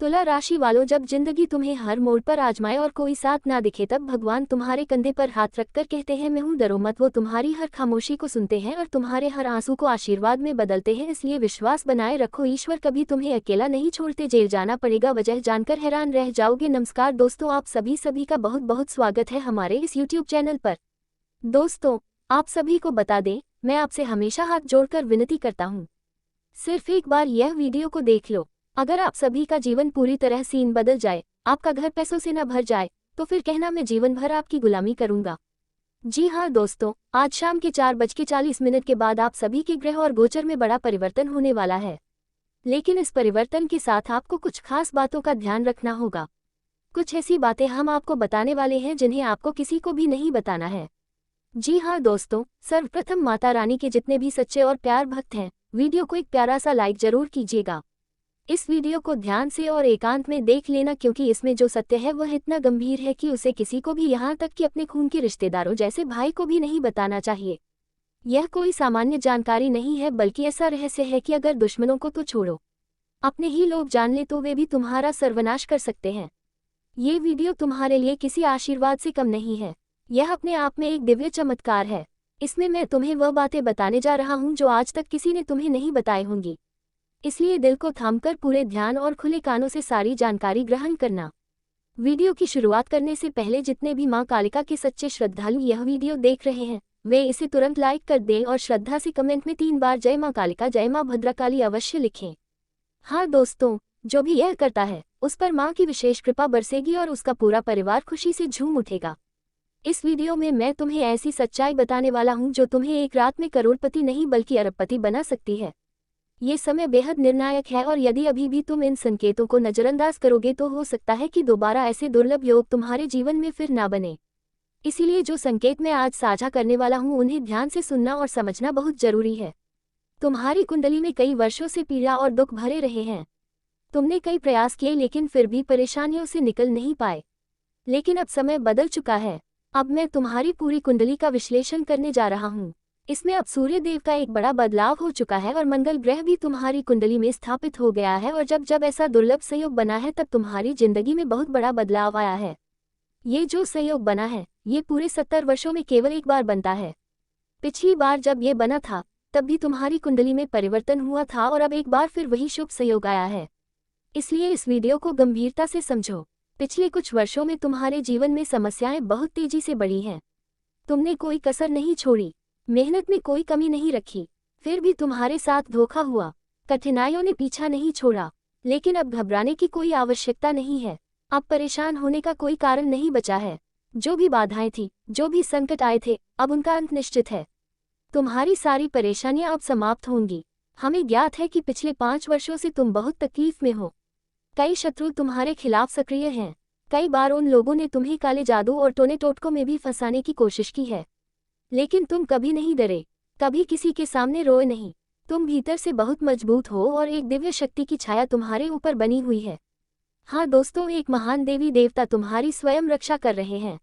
तुला राशि वालों, जब जिंदगी तुम्हें हर मोड़ पर आजमाए और कोई साथ ना दिखे, तब भगवान तुम्हारे कंधे पर हाथ रखकर कहते हैं मैं हूँ, डरो मत। वो तुम्हारी हर खामोशी को सुनते हैं और तुम्हारे हर आंसू को आशीर्वाद में बदलते हैं। इसलिए विश्वास बनाए रखो, ईश्वर कभी तुम्हें अकेला नहीं छोड़ते। जेल जाना पड़ेगा, वजह जानकर हैरान रह जाओगे। नमस्कार दोस्तों, आप सभी का बहुत बहुत स्वागत है हमारे इस यूट्यूब चैनल पर। दोस्तों, आप सभी को बता दें, मैं आपसे हमेशा हाथ जोड़कर विनती करता हूँ, सिर्फ एक बार यह वीडियो को देख लो। अगर आप सभी का जीवन पूरी तरह सीन बदल जाए, आपका घर पैसों से न भर जाए, तो फिर कहना मैं जीवन भर आपकी गुलामी करूंगा। जी हाँ दोस्तों, आज शाम के 4:40 के बाद आप सभी के ग्रह और गोचर में बड़ा परिवर्तन होने वाला है। लेकिन इस परिवर्तन के साथ आपको कुछ खास बातों का ध्यान रखना होगा। कुछ ऐसी बातें हम आपको बताने वाले हैं जिन्हें आपको किसी को भी नहीं बताना है। जी हाँ दोस्तों, सर्वप्रथम माता रानी के जितने भी सच्चे और प्यार भक्त हैं, वीडियो को एक प्यारा सा लाइक जरूर कीजिएगा। इस वीडियो को ध्यान से और एकांत में देख लेना, क्योंकि इसमें जो सत्य है वह इतना गंभीर है कि उसे किसी को भी, यहाँ तक कि अपने खून के रिश्तेदारों जैसे भाई को भी नहीं बताना चाहिए। यह कोई सामान्य जानकारी नहीं है, बल्कि ऐसा रहस्य है कि अगर दुश्मनों को तो छोड़ो, अपने ही लोग जान ले तो वे भी तुम्हारा सर्वनाश कर सकते हैं। ये वीडियो तुम्हारे लिए किसी आशीर्वाद से कम नहीं है, यह अपने आप में एक दिव्य चमत्कार है। इसमें मैं तुम्हें वह बातें बताने जा रहा हूँ जो आज तक किसी ने तुम्हें नहीं बताई होंगी। इसलिए दिल को थामकर पूरे ध्यान और खुले कानों से सारी जानकारी ग्रहण करना। वीडियो की शुरुआत करने से पहले जितने भी मां कालिका के सच्चे श्रद्धालु यह वीडियो देख रहे हैं, वे इसे तुरंत लाइक कर दें और श्रद्धा से कमेंट में 3 बार जय मां कालिका, जय मां भद्रकाली अवश्य लिखें। हाँ दोस्तों, जो भी यह करता है उस पर मां की विशेष कृपा बरसेगी और उसका पूरा परिवार खुशी से झूम उठेगा। इस वीडियो में मैं तुम्हें ऐसी सच्चाई बताने वाला हूँ जो तुम्हें एक रात में करोड़पति नहीं बल्कि अरबपति बना सकती है। ये समय बेहद निर्णायक है और यदि अभी भी तुम इन संकेतों को नजरअंदाज करोगे तो हो सकता है कि दोबारा ऐसे दुर्लभ योग तुम्हारे जीवन में फिर ना बने। इसीलिए जो संकेत मैं आज साझा करने वाला हूँ उन्हें ध्यान से सुनना और समझना बहुत जरूरी है। तुम्हारी कुंडली में कई वर्षों से पीड़ा और दुख भरे रहे हैं। तुमने कई प्रयास किए लेकिन फिर भी परेशानियों से निकल नहीं पाए। लेकिन अब समय बदल चुका है। अब मैं तुम्हारी पूरी कुंडली का विश्लेषण करने जा रहा हूँ। इसमें अब सूर्य देव का एक बड़ा बदलाव हो चुका है और मंगल ग्रह भी तुम्हारी कुंडली में स्थापित हो गया है। और जब ऐसा दुर्लभ संयोग बना है तब तुम्हारी जिंदगी में बहुत बड़ा बदलाव आया है। ये जो संयोग बना है ये पूरे 70 वर्षों में केवल एक बार बनता है। पिछली बार जब ये बना था तब भी तुम्हारी कुंडली में परिवर्तन हुआ था और अब एक बार फिर वही शुभ संयोग आया है। इसलिए इस वीडियो को गंभीरता से समझो। पिछले कुछ वर्षों में तुम्हारे जीवन में समस्याएं बहुत तेजी से बढ़ी हैं। तुमने कोई कसर नहीं छोड़ी, मेहनत में कोई कमी नहीं रखी, फिर भी तुम्हारे साथ धोखा हुआ। कठिनाइयों ने पीछा नहीं छोड़ा। लेकिन अब घबराने की कोई आवश्यकता नहीं है। अब परेशान होने का कोई कारण नहीं बचा है। जो भी बाधाएं थी, जो भी संकट आए थे, अब उनका अंत निश्चित है। तुम्हारी सारी परेशानियां अब समाप्त होंगी। हमें ज्ञात है कि पिछले 5 वर्षों से तुम बहुत तकलीफ में हो। कई शत्रु तुम्हारे खिलाफ सक्रिय हैं। कई बार उन लोगों ने तुम्हें काले जादू और टोने टोटकों में भी फंसाने की कोशिश की है। लेकिन तुम कभी नहीं डरे, कभी किसी के सामने रोए नहीं। तुम भीतर से बहुत मजबूत हो और एक दिव्य शक्ति की छाया तुम्हारे ऊपर बनी हुई है। हाँ दोस्तों, एक महान देवी देवता तुम्हारी स्वयं रक्षा कर रहे हैं।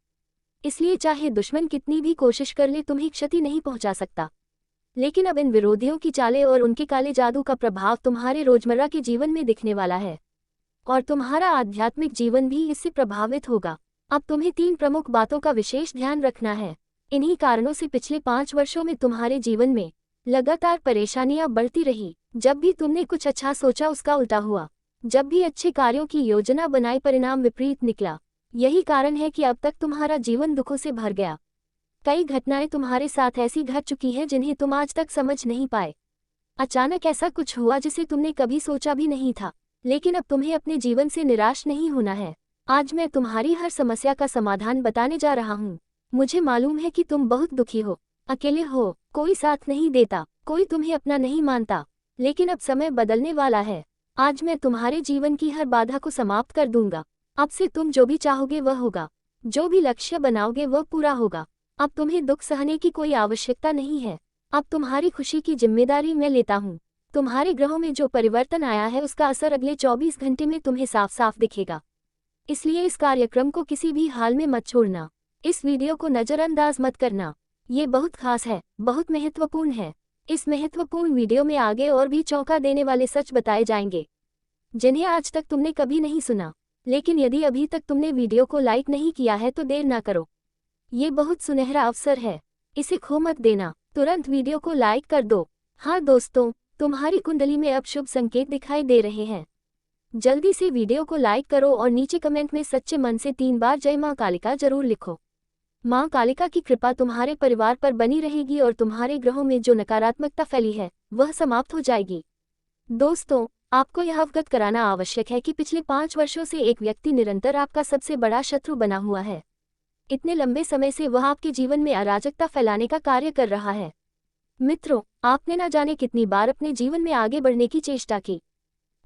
इसलिए चाहे दुश्मन कितनी भी कोशिश कर ले, तुम्हें क्षति नहीं पहुंचा सकता। लेकिन अब इन विरोधियों की चालें और उनके काले जादू का प्रभाव तुम्हारे रोजमर्रा के जीवन में दिखने वाला है और तुम्हारा आध्यात्मिक जीवन भी इससे प्रभावित होगा। अब तुम्हें 3 प्रमुख बातों का विशेष ध्यान रखना है। इन्हीं कारणों से पिछले 5 वर्षों में तुम्हारे जीवन में लगातार परेशानियां बढ़ती रही। जब भी तुमने कुछ अच्छा सोचा उसका उल्टा हुआ। जब भी अच्छे कार्यों की योजना बनाई परिणाम विपरीत निकला। यही कारण है कि अब तक तुम्हारा जीवन दुखों से भर गया। कई घटनाएं तुम्हारे साथ ऐसी घट चुकी हैं जिन्हें तुम आज तक समझ नहीं पाए। अचानक ऐसा कुछ हुआ जिसे तुमने कभी सोचा भी नहीं था। लेकिन अब तुम्हें अपने जीवन से निराश नहीं होना है। आज मैं तुम्हारी हर समस्या का समाधान बताने जा रहा हूँ। मुझे मालूम है कि तुम बहुत दुखी हो, अकेले हो, कोई साथ नहीं देता, कोई तुम्हें अपना नहीं मानता। लेकिन अब समय बदलने वाला है। आज मैं तुम्हारे जीवन की हर बाधा को समाप्त कर दूंगा। अब से तुम जो भी चाहोगे वह होगा, जो भी लक्ष्य बनाओगे वह पूरा होगा। अब तुम्हें दुख सहने की कोई आवश्यकता नहीं है। अब तुम्हारी खुशी की जिम्मेदारी मैं लेता हूँ। तुम्हारे ग्रहों में जो परिवर्तन आया है उसका असर अगले 24 घंटे में तुम्हें साफ साफ दिखेगा। इसलिए इस कार्यक्रम को किसी भी हाल में मत छोड़ना। इस वीडियो को नजरअंदाज मत करना। ये बहुत खास है, बहुत महत्वपूर्ण है। इस महत्वपूर्ण वीडियो में आगे और भी चौंका देने वाले सच बताए जाएंगे। जिन्हें आज तक तुमने कभी नहीं सुना। लेकिन यदि अभी तक तुमने वीडियो को लाइक नहीं किया है तो देर ना करो, ये बहुत सुनहरा अवसर है, इसे खो मत देना, तुरंत वीडियो को लाइक कर दो। हाँ दोस्तों, तुम्हारी कुंडली में अब शुभ संकेत दिखाई दे रहे हैं। जल्दी से वीडियो को लाइक करो और नीचे कमेंट में सच्चे मन से 3 बार जय माँ कालिका जरूर लिखो। माँ कालिका की कृपा तुम्हारे परिवार पर बनी रहेगी और तुम्हारे ग्रहों में जो नकारात्मकता फैली है वह समाप्त हो जाएगी। दोस्तों, आपको यह अवगत कराना आवश्यक है कि पिछले 5 वर्षों से एक व्यक्ति निरंतर आपका सबसे बड़ा शत्रु बना हुआ है। इतने लंबे समय से वह आपके जीवन में अराजकता फैलाने का कार्य कर रहा है। मित्रों, आपने न जाने कितनी बार अपने जीवन में आगे बढ़ने की चेष्टा की,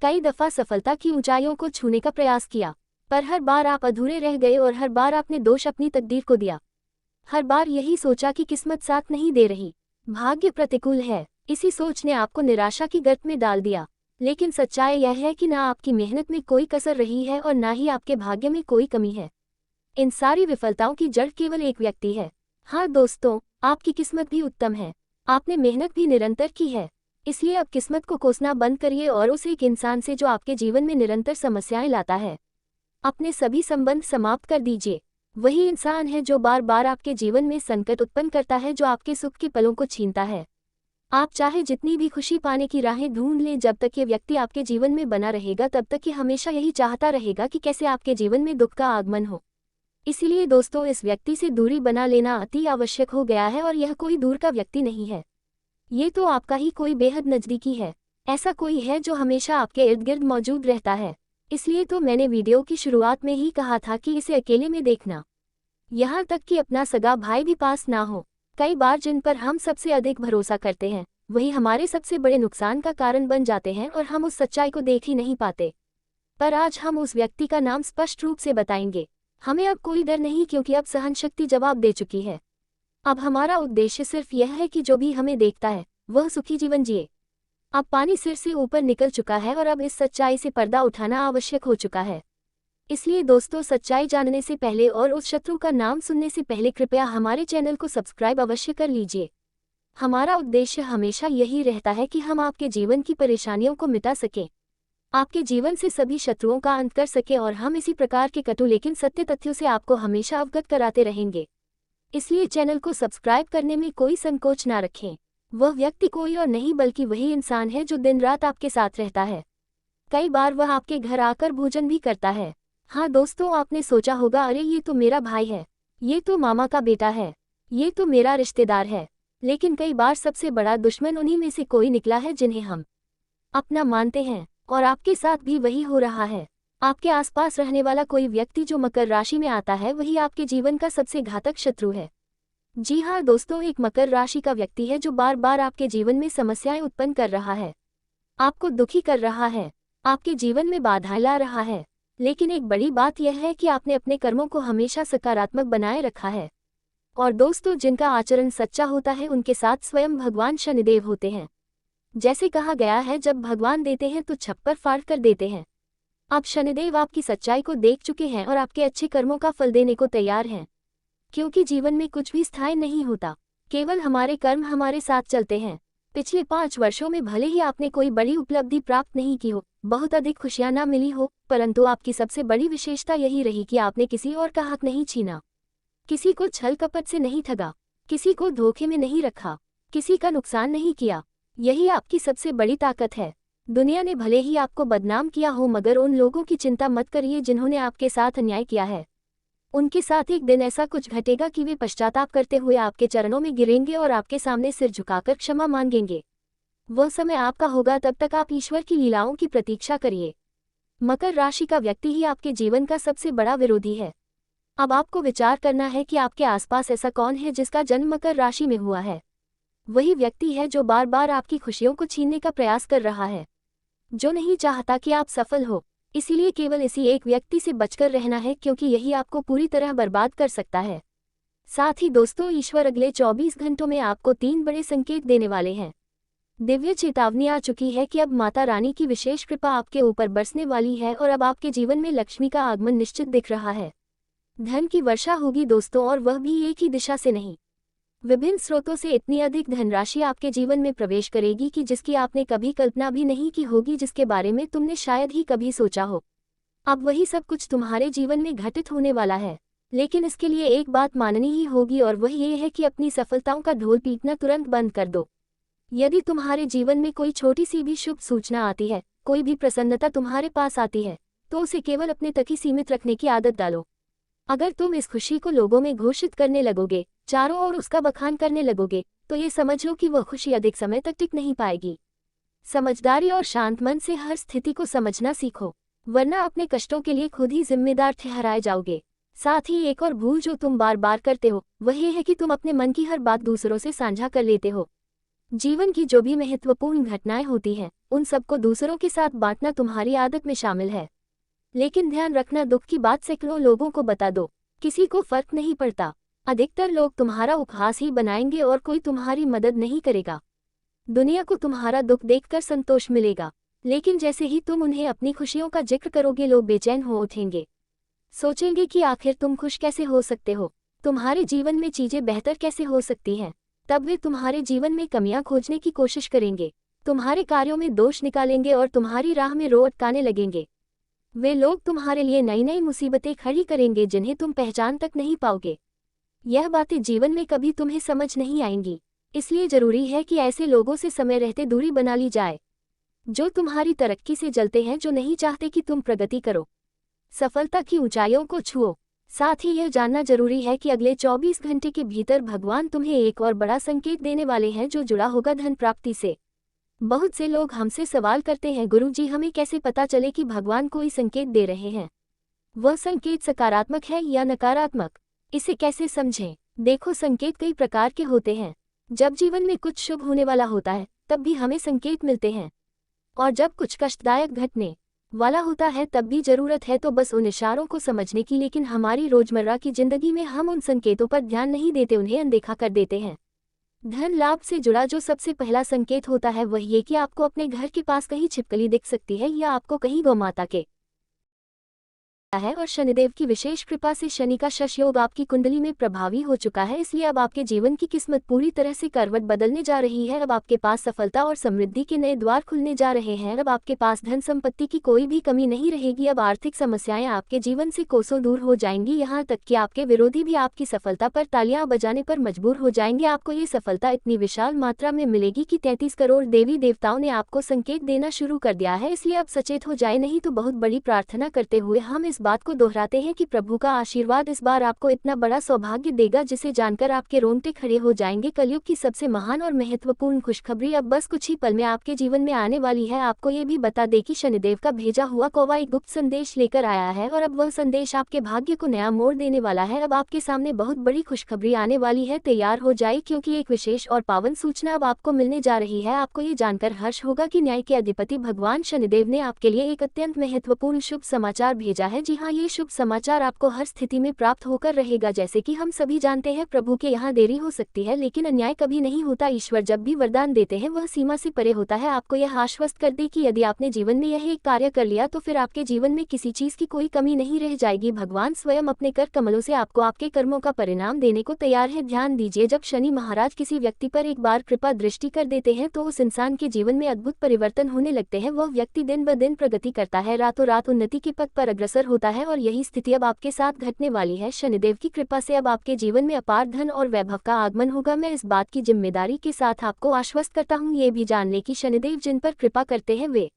कई दफा सफलता की ऊंचाइयों को छूने का प्रयास किया, पर हर बार आप अधूरे रह गए और हर बार आपने दोष अपनी तकदीर को दिया। हर बार यही सोचा कि किस्मत साथ नहीं दे रही, भाग्य प्रतिकूल है। इसी सोच ने आपको निराशा की गर्त में डाल दिया। लेकिन सच्चाई यह है कि ना आपकी मेहनत में कोई कसर रही है और ना ही आपके भाग्य में कोई कमी है। इन सारी विफलताओं की जड़ केवल एक व्यक्ति है। हाँ दोस्तों, आपकी किस्मत भी उत्तम है, आपने मेहनत भी निरंतर की है। इसलिए अब किस्मत को कोसना बंद करिए और उस एक इंसान से जो आपके जीवन में निरंतर समस्याएं लाता है, अपने सभी संबंध समाप्त कर दीजिए। वही इंसान है जो बार बार आपके जीवन में संकट उत्पन्न करता है, जो आपके सुख के पलों को छीनता है। आप चाहे जितनी भी खुशी पाने की राहें ढूंढ लें, जब तक ये व्यक्ति आपके जीवन में बना रहेगा तब तक ये हमेशा यही चाहता रहेगा कि कैसे आपके जीवन में दुख का आगमन हो। इसीलिए दोस्तों, इस व्यक्ति से दूरी बना लेना अति आवश्यक हो गया है। और यह कोई दूर का व्यक्ति नहीं है, ये तो आपका ही कोई बेहद नज़दीकी है। ऐसा कोई है जो हमेशा आपके इर्द गिर्द मौजूद रहता है। इसलिए तो मैंने वीडियो की शुरुआत में ही कहा था कि इसे अकेले में देखना, यहाँ तक कि अपना सगा भाई भी पास ना हो। कई बार जिन पर हम सबसे अधिक भरोसा करते हैं वही हमारे सबसे बड़े नुकसान का कारण बन जाते हैं और हम उस सच्चाई को देख ही नहीं पाते। पर आज हम उस व्यक्ति का नाम स्पष्ट रूप से बताएंगे। हमें अब कोई डर नहीं, क्योंकि अब सहनशक्ति जवाब दे चुकी है। अब हमारा उद्देश्य सिर्फ यह है कि जो भी हमें देखता है वह सुखी जीवन जिए। अब पानी सिर से ऊपर निकल चुका है और अब इस सच्चाई से पर्दा उठाना आवश्यक हो चुका है। इसलिए दोस्तों, सच्चाई जानने से पहले और उस शत्रु का नाम सुनने से पहले कृपया हमारे चैनल को सब्सक्राइब अवश्य कर लीजिए। हमारा उद्देश्य हमेशा यही रहता है कि हम आपके जीवन की परेशानियों को मिटा सकें, आपके जीवन से सभी शत्रुओं का अंत कर सकें, और हम इसी प्रकार के कटु लेकिन सत्य तथ्यों से आपको हमेशा अवगत कराते रहेंगे। इसलिए चैनल को सब्सक्राइब करने में कोई संकोच ना रखें। वह व्यक्ति कोई और नहीं बल्कि वही इंसान है जो दिन रात आपके साथ रहता है। कई बार वह आपके घर आकर भोजन भी करता है। हाँ दोस्तों, आपने सोचा होगा, अरे ये तो मेरा भाई है, ये तो मामा का बेटा है, ये तो मेरा रिश्तेदार है। लेकिन कई बार सबसे बड़ा दुश्मन उन्हीं में से कोई निकला है जिन्हें हम अपना मानते हैं। और आपके साथ भी वही हो रहा है। आपके आसपास रहने वाला कोई व्यक्ति जो मकर राशि में आता है वही आपके जीवन का सबसे घातक शत्रु है। जी हाँ दोस्तों, एक मकर राशि का व्यक्ति है जो बार बार आपके जीवन में समस्याएं उत्पन्न कर रहा है, आपको दुखी कर रहा है, आपके जीवन में बाधाएं ला रहा है। लेकिन एक बड़ी बात यह है कि आपने अपने कर्मों को हमेशा सकारात्मक बनाए रखा है। और दोस्तों, जिनका आचरण सच्चा होता है उनके साथ स्वयं भगवान शनिदेव होते हैं। जैसे कहा गया है, जब भगवान देते हैं तो छप्पर फाड़ कर देते हैं। अब शनिदेव आपकी सच्चाई को देख चुके हैं और आपके अच्छे कर्मों का फल देने को तैयार हैं। क्योंकि जीवन में कुछ भी स्थायी नहीं होता, केवल हमारे कर्म हमारे साथ चलते हैं। पिछले 5 वर्षों में भले ही आपने कोई बड़ी उपलब्धि प्राप्त नहीं की हो, बहुत अधिक खुशियां ना मिली हो, परंतु आपकी सबसे बड़ी विशेषता यही रही कि आपने किसी और का हक नहीं छीना, किसी को छल कपट से नहीं ठगा, किसी को धोखे में नहीं रखा, किसी का नुकसान नहीं किया। यही आपकी सबसे बड़ी ताकत है। दुनिया ने भले ही आपको बदनाम किया हो, मगर उन लोगों की चिंता मत करिए जिन्होंने आपके साथ अन्याय किया है। उनके साथ एक दिन ऐसा कुछ घटेगा कि वे पश्चाताप करते हुए आपके चरणों में गिरेंगे और आपके सामने सिर झुकाकर क्षमा मांगेंगे। वह समय आपका होगा, तब तक आप ईश्वर की लीलाओं की प्रतीक्षा करिए। मकर राशि का व्यक्ति ही आपके जीवन का सबसे बड़ा विरोधी है। अब आपको विचार करना है कि आपके आसपास ऐसा कौन है जिसका जन्म मकर राशि में हुआ है। वही व्यक्ति है जो बार बार आपकी खुशियों को छीनने का प्रयास कर रहा है, जो नहीं चाहता कि आप सफल हो। इसीलिए केवल इसी एक व्यक्ति से बचकर रहना है, क्योंकि यही आपको पूरी तरह बर्बाद कर सकता है। साथ ही दोस्तों, ईश्वर अगले 24 घंटों में आपको 3 बड़े संकेत देने वाले हैं। दिव्य चेतावनी आ चुकी है कि अब माता रानी की विशेष कृपा आपके ऊपर बरसने वाली है और अब आपके जीवन में लक्ष्मी का आगमन निश्चित दिख रहा है। धन की वर्षा होगी दोस्तों, और वह भी एक ही दिशा से नहीं, विभिन्न स्रोतों से इतनी अधिक धनराशि आपके जीवन में प्रवेश करेगी कि जिसकी आपने कभी कल्पना भी नहीं की होगी, जिसके बारे में तुमने शायद ही कभी सोचा हो। अब वही सब कुछ तुम्हारे जीवन में घटित होने वाला है, लेकिन इसके लिए एक बात माननी ही होगी, और वह ये है कि अपनी सफलताओं का ढोल पीटना तुरंत बंद कर दो। यदि तुम्हारे जीवन में कोई छोटी सी भी शुभ सूचना आती है, कोई भी प्रसन्नता तुम्हारे पास आती है, तो उसे केवल अपने तक ही सीमित रखने की आदत डालो। अगर तुम इस खुशी को लोगों में घोषित करने लगोगे, चारों ओर उसका बखान करने लगोगे, तो ये समझ लो कि वह खुशी अधिक समय तक टिक नहीं पाएगी। समझदारी और शांत मन से हर स्थिति को समझना सीखो, वरना अपने कष्टों के लिए खुद ही जिम्मेदार ठहराए जाओगे। साथ ही एक और भूल जो तुम बार बार करते हो, वह ये है कि तुम अपने मन की हर बात दूसरों से साझा कर लेते हो। जीवन की जो भी महत्वपूर्ण घटनाएं होती हैं, उन सबको दूसरों के साथ बांटना तुम्हारी आदत में शामिल है। लेकिन ध्यान रखना, दुख की बात सैकड़ों लोगों को बता दो, किसी को फर्क नहीं पड़ता। अधिकतर लोग तुम्हारा उपहास ही बनाएंगे और कोई तुम्हारी मदद नहीं करेगा। दुनिया को तुम्हारा दुख देखकर संतोष मिलेगा, लेकिन जैसे ही तुम उन्हें अपनी खुशियों का जिक्र करोगे, लोग बेचैन हो उठेंगे, सोचेंगे कि आखिर तुम खुश कैसे हो सकते हो, तुम्हारे जीवन में चीजें बेहतर कैसे हो सकती हैं। तब वे तुम्हारे जीवन में कमियां खोजने की कोशिश करेंगे, तुम्हारे कार्यों में दोष निकालेंगे और तुम्हारी राह में रो अटकाने लगेंगे। वे लोग तुम्हारे लिए नई नई मुसीबतें खड़ी करेंगे जिन्हें तुम पहचान तक नहीं पाओगे। यह बातें जीवन में कभी तुम्हें समझ नहीं आएंगी, इसलिए जरूरी है कि ऐसे लोगों से समय रहते दूरी बना ली जाए, जो तुम्हारी तरक्की से जलते हैं, जो नहीं चाहते कि तुम प्रगति करो, सफलता की ऊंचाइयों को छुओ। साथ ही यह जानना जरूरी है कि अगले 24 घंटे के भीतर भगवान तुम्हें एक और बड़ा संकेत देने वाले हैं, जो जुड़ा होगा धन प्राप्ति से। बहुत से लोग हमसे सवाल करते हैं, गुरुजी हमें कैसे पता चले कि भगवान कोई संकेत दे रहे हैं? वह संकेत सकारात्मक है या नकारात्मक, इसे कैसे समझें? देखो, संकेत कई प्रकार के होते हैं। जब जीवन में कुछ शुभ होने वाला होता है, तब भी हमें संकेत मिलते हैं, और जब कुछ कष्टदायक घटने वाला होता है, तब भी जरूरत है तो बस उन इशारों को समझने की। लेकिन हमारी रोजमर्रा की जिंदगी में हम उन संकेतों पर ध्यान नहीं देते, उन्हें अनदेखा कर देते हैं। धन लाभ से जुड़ा जो सबसे पहला संकेत होता है, वह ये कि आपको अपने घर के पास कहीं छिपकली दिख सकती है, या आपको कहीं गौमाता के है। और शनिदेव की विशेष कृपा से शनि का शश योग आपकी कुंडली में प्रभावी हो चुका है, इसलिए अब आपके जीवन की किस्मत पूरी तरह से करवट बदलने जा रही है। अब आपके पास सफलता और समृद्धि के नए द्वार खुलने जा रहे हैं। अब आपके पास धन संपत्ति की कोई भी कमी नहीं रहेगी। अब आर्थिक समस्याएं आपके जीवन से कोसों दूर हो जाएंगी, यहाँ तक कि आपके विरोधी भी आपकी सफलता पर तालियां बजाने पर मजबूर हो जाएंगे। आपको ये सफलता इतनी विशाल मात्रा में मिलेगी कि 33 करोड़ देवी देवताओं ने आपको संकेत देना शुरू कर दिया है। इसलिए अब सचेत हो जाए, नहीं तो बहुत बड़ी प्रार्थना करते हुए हम इस बात को दोहराते हैं कि प्रभु का आशीर्वाद इस बार आपको इतना बड़ा सौभाग्य देगा, जिसे जानकर आपके रोंगटे खड़े हो जाएंगे। कलयुग की सबसे महान और महत्वपूर्ण खुशखबरी अब बस कुछ ही पल में आपके जीवन में आने वाली है। आपको ये भी बता दें कि शनिदेव का भेजा हुआ कौवा एक गुप्त संदेश लेकर आया है, और अब वह संदेश आपके भाग्य को नया मोड़ देने वाला है। अब आपके सामने बहुत बड़ी खुशखबरी आने वाली है, तैयार हो जाए, क्योंकि एक विशेष और पावन सूचना अब आपको मिलने जा रही है। आपको ये जानकर हर्ष होगा कि न्याय के अधिपति भगवान शनिदेव ने आपके लिए एक अत्यंत महत्वपूर्ण शुभ समाचार भेजा है। जी हाँ, ये शुभ समाचार आपको हर स्थिति में प्राप्त होकर रहेगा। जैसे कि हम सभी जानते हैं, प्रभु के यहाँ देरी हो सकती है, लेकिन अन्याय कभी नहीं होता। ईश्वर जब भी वरदान देते हैं, वह सीमा से परे होता है। आपको यह आश्वस्त कर दे कि यदि आपने जीवन में यह एक कार्य कर लिया, तो फिर आपके जीवन में किसी चीज की कोई कमी नहीं रह जाएगी। भगवान स्वयं अपने कर कमलों से आपको आपके कर्मों का परिणाम देने को तैयार है। ध्यान दीजिए, जब शनि महाराज किसी व्यक्ति पर एक बार कृपा दृष्टि कर देते हैं, तो उस इंसान के जीवन में अद्भुत परिवर्तन होने लगते हैं। वह व्यक्ति दिन ब दिन प्रगति करता है, रातों रात उन्नति के पथ पर अग्रसर होता है, और यही स्थिति अब आपके साथ घटने वाली है। शनिदेव की कृपा से अब आपके जीवन में अपार धन और वैभव का आगमन होगा। मैं इस बात की जिम्मेदारी के साथ आपको आश्वस्त करता हूँ, ये भी जान ले कि शनिदेव जिन पर कृपा करते हैं, वे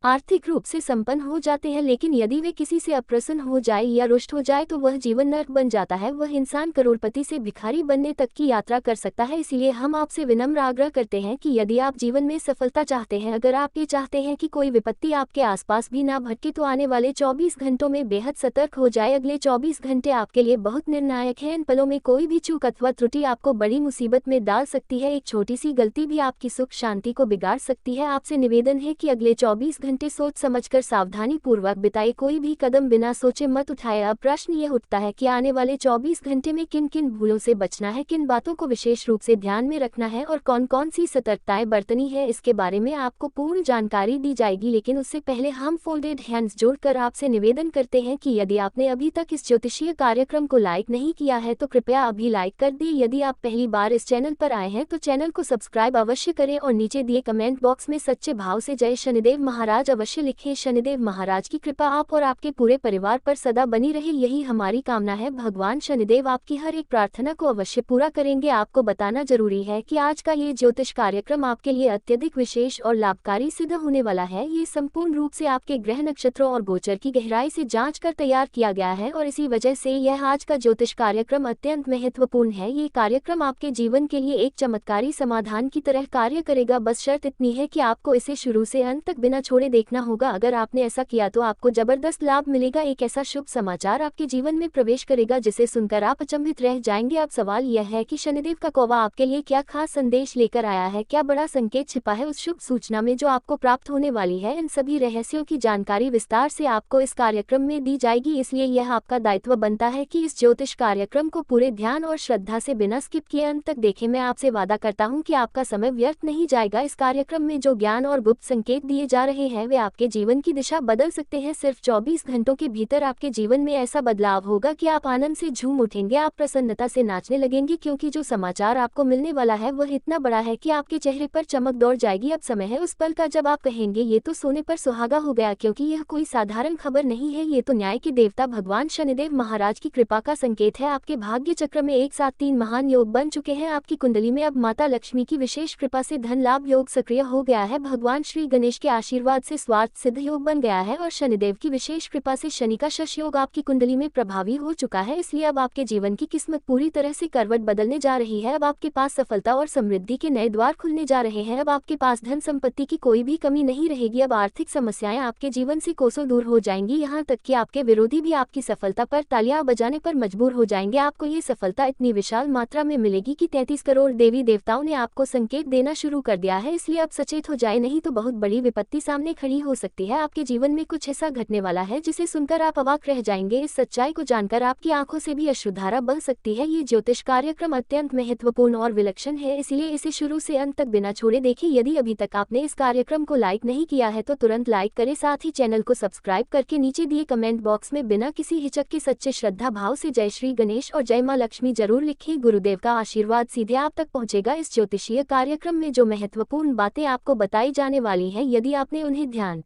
आर्थिक रूप से संपन्न हो जाते हैं, लेकिन यदि वे किसी से अप्रसन्न हो जाए या रुष्ट हो जाए, तो वह जीवन नर्क बन जाता है। वह इंसान करोड़पति से भिखारी बनने तक की यात्रा कर सकता है। इसलिए हम आपसे विनम्र आग्रह करते हैं कि यदि आप जीवन में सफलता चाहते हैं, अगर आप ये चाहते हैं कि कोई विपत्ति आपके आसपास भी ना भटके, तो आने वाले 24 घंटों में बेहद सतर्क हो जाए। अगले 24 घंटे आपके लिए बहुत निर्णायक हैं। इन पलों में कोई भी चूक अथवा त्रुटि आपको बड़ी मुसीबत में डाल सकती है। एक छोटी सी गलती भी आपकी सुख शांति को बिगाड़ सकती है। आपसे निवेदन है कि अगले 24 घंटे घंटे सोच समझकर सावधानी पूर्वक बिताए, कोई भी कदम बिना सोचे मत उठाए। अब प्रश्न ये उठता है कि आने वाले 24 घंटे में किन किन भूलों से बचना है, किन बातों को विशेष रूप से ध्यान में रखना है और कौन कौन सी सतर्कताएं बरतनी है। इसके बारे में आपको पूर्ण जानकारी दी जाएगी, लेकिन उससे पहले हम फोल्डेड हैंड्स जोड़कर आपसे निवेदन करते हैं कि यदि आपने अभी तक इस ज्योतिषीय कार्यक्रम को लाइक नहीं किया है तो कृपया अभी लाइक कर दिए। यदि आप पहली बार इस चैनल पर आए हैं तो चैनल को सब्सक्राइब अवश्य करें और नीचे दिए कमेंट बॉक्स में सच्चे भाव से जय शनिदेव महाराज अवश्य लिखें। शनिदेव महाराज की कृपा आप और आपके पूरे परिवार पर सदा बनी रहे, यही हमारी कामना है। भगवान शनिदेव आपकी हर एक प्रार्थना को अवश्य पूरा करेंगे। आपको बताना जरूरी है कि आज का ये ज्योतिष कार्यक्रम आपके लिए अत्यधिक विशेष और लाभकारी सिद्ध होने वाला है। ये संपूर्ण रूप से आपके ग्रह नक्षत्रों और गोचर की गहराई से जांच कर तैयार किया गया है और इसी वजह से यह आज का ज्योतिष कार्यक्रम अत्यंत महत्वपूर्ण है। ये कार्यक्रम आपके जीवन के लिए एक चमत्कारी समाधान की तरह कार्य करेगा। बस शर्त इतनी है कि आपको इसे शुरू से अंत तक बिना छोड़े देखना होगा। अगर आपने ऐसा किया तो आपको जबरदस्त लाभ मिलेगा। एक ऐसा शुभ समाचार आपके जीवन में प्रवेश करेगा जिसे सुनकर आप अचंभित रह जाएंगे। अब सवाल यह है कि शनिदेव का कौवा आपके लिए क्या खास संदेश लेकर आया है, क्या बड़ा संकेत छिपा है उस शुभ सूचना में जो आपको प्राप्त होने वाली है। इन सभी रहस्यों की जानकारी विस्तार से आपको इस कार्यक्रम में दी जाएगी, इसलिए यह आपका दायित्व बनता है कि इस ज्योतिष कार्यक्रम को पूरे ध्यान और श्रद्धा से बिना स्किप किए अंत तक देखें। मैं आपसे वादा करता हूं कि आपका समय व्यर्थ नहीं जाएगा। इस कार्यक्रम में जो ज्ञान और गुप्त संकेत दिए जा रहे हैं वे आपके जीवन की दिशा बदल सकते हैं। सिर्फ 24 घंटों के भीतर आपके जीवन में ऐसा बदलाव होगा कि आप आनंद से झूम उठेंगे, आप प्रसन्नता से नाचने लगेंगे, क्योंकि जो समाचार आपको मिलने वाला है वह इतना बड़ा है कि आपके चेहरे पर चमक दौड़ जाएगी। अब समय है उस पल का जब आप कहेंगे ये तो सोने पर सुहागा हो गया, क्योंकि यह कोई साधारण खबर नहीं है, ये तो न्याय के देवता भगवान शनिदेव महाराज की कृपा का संकेत है। आपके भाग्य चक्र में एक साथ 3 महान योग बन चुके हैं। आपकी कुंडली में अब माता लक्ष्मी की विशेष कृपा से धन लाभ योग सक्रिय हो गया है। भगवान श्री गणेश के आशीर्वाद से स्वार्थ सिद्ध योग बन गया है और शनिदेव की विशेष कृपा से शनि का शश योग आपकी कुंडली में प्रभावी हो चुका है। इसलिए अब आपके जीवन की किस्मत पूरी तरह से करवट बदलने जा रही है। अब आपके पास सफलता और समृद्धि के नए द्वार खुलने जा रहे हैं। अब आपके पास धन संपत्ति की कोई भी कमी नहीं रहेगी। अब आर्थिक समस्याएं आपके जीवन से कोसों दूर हो जाएंगी, यहाँ तक कि आपके विरोधी भी आपकी सफलता पर तालियां बजाने पर मजबूर हो जाएंगे। आपको ये सफलता इतनी विशाल मात्रा में मिलेगी कि 33 करोड़ देवी देवताओं ने आपको संकेत देना शुरू कर दिया है। इसलिए अब सचेत हो जाए, नहीं तो बहुत बड़ी विपत्ति सामने खड़ी हो सकती है। आपके जीवन में कुछ ऐसा घटने वाला है जिसे सुनकर आप अवाक रह जाएंगे। इस सच्चाई को जानकर आपकी आंखों से भी अश्रुधारा बह सकती है। ये ज्योतिष कार्यक्रम अत्यंत महत्वपूर्ण और विलक्षण है, इसलिए इसे शुरू से अंत तक बिना छोड़े देखें। यदि अभी तक आपने इस कार्यक्रम को लाइक नहीं किया है तो तुरंत लाइक करें, साथ ही चैनल को सब्सक्राइब करके नीचे दिए कमेंट बॉक्स में बिना किसी हिचक के सच्चे श्रद्धा भाव से जय श्री गणेश और जय मां लक्ष्मी जरूर लिखें। गुरुदेव का आशीर्वाद सीधे आप तक पहुंचेगा। इस ज्योतिषीय कार्यक्रम में जो महत्वपूर्ण बातें आपको बताई जाने वाली हैं, यदि आपने उन्हें ध्यान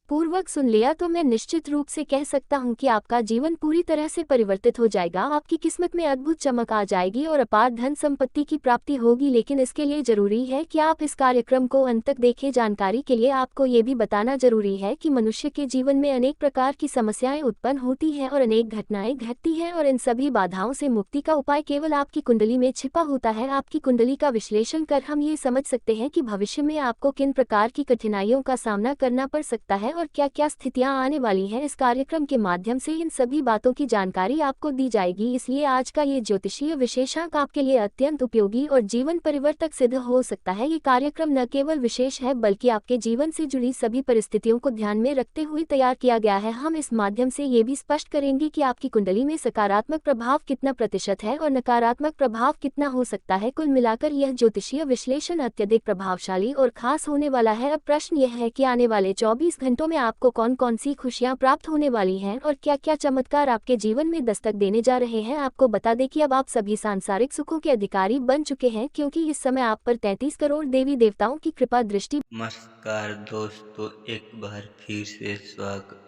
पूर्वक सुन लिया तो मैं निश्चित रूप से कह सकता हूं कि आपका जीवन पूरी तरह से परिवर्तित हो जाएगा। आपकी किस्मत में अद्भुत चमक आ जाएगी और अपार धन संपत्ति की प्राप्ति होगी। लेकिन इसके लिए जरूरी है कि आप इस कार्यक्रम को अंत तक देखें। जानकारी के लिए आपको ये भी बताना जरूरी है कि मनुष्य के जीवन में अनेक प्रकार की समस्याएं उत्पन्न होती हैं और अनेक घटनाएं घटती हैं और इन सभी बाधाओं से मुक्ति का उपाय केवल आपकी कुंडली में छिपा होता है। आपकी कुंडली का विश्लेषण कर हम ये समझ सकते हैं कि भविष्य में आपको किन प्रकार की कठिनाइयों का सामना करना पड़ सकता है और क्या क्या स्थितियां आने वाली हैं। इस कार्यक्रम के माध्यम से इन सभी बातों की जानकारी आपको दी जाएगी, इसलिए आज का ये ज्योतिषीय विशेषांक आपके लिए अत्यंत उपयोगी और जीवन परिवर्तक सिद्ध हो सकता है। ये कार्यक्रम न केवल विशेष है बल्कि आपके जीवन से जुड़ी सभी परिस्थितियों को ध्यान में रखते हुए तैयार किया गया है। हम इस माध्यम से ये भी स्पष्ट करेंगे कि आपकी कुंडली में सकारात्मक प्रभाव कितना प्रतिशत है और नकारात्मक प्रभाव कितना हो सकता है। कुल मिलाकर यह ज्योतिषीय विश्लेषण अत्यधिक प्रभावशाली और खास होने वाला है। अब प्रश्न यह है कि आने वाले 24 घंटों में आपको कौन कौन सी खुशियां प्राप्त होने वाली हैं और क्या क्या चमत्कार आपके जीवन में दस्तक देने जा रहे हैं। आपको बता दें कि अब आप सभी सांसारिक सुखों के अधिकारी बन चुके हैं, क्योंकि इस समय आप पर 33 करोड़ देवी देवताओं की कृपा दृष्टि। नमस्कार दोस्तों, एक बार फिर से स्वागत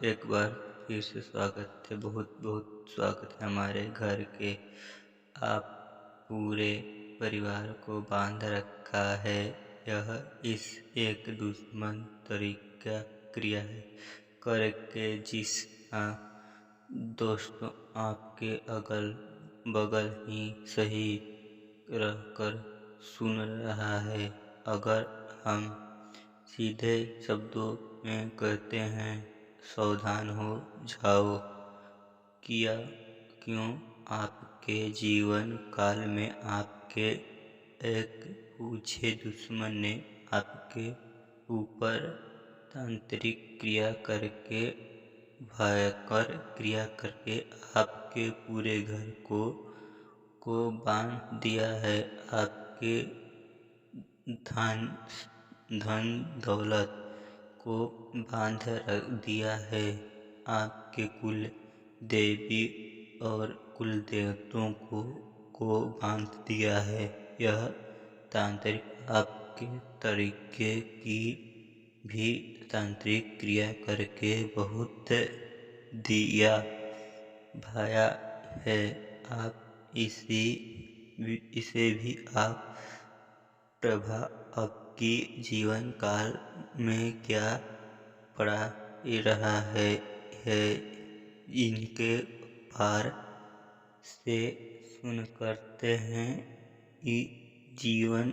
है। बहुत बहुत स्वागत है हमारे घर के। आप पूरे परिवार को बांध रखा है। यह इस एक दुश्मन तरीका क्रिया है करके जिस हाँ दोस्तों आपके अगल बगल ही सही रहकर सुन रहा है। अगर हम सीधे शब्दों में कहते हैं, सावधान हो जाओ। किया क्यों आपके जीवन काल में आपके एक पूछे दुश्मन ने आपके ऊपर तांत्रिक क्रिया करके भयंकर क्रिया करके आपके पूरे घर को बांध दिया है। आपके धन दौलत को बांध रख दिया है। आपके कुल देवी और कुल देवताओं को बांध दिया है। यह तांत्रिक आपके तरीके की भी तांत्रिक क्रिया करके बहुत दिया भाया है। आप इसे भी आप प्रभाव आपकी जीवन काल में क्या पड़ा रहा है इनके पार से सुन करते हैं कि जीवन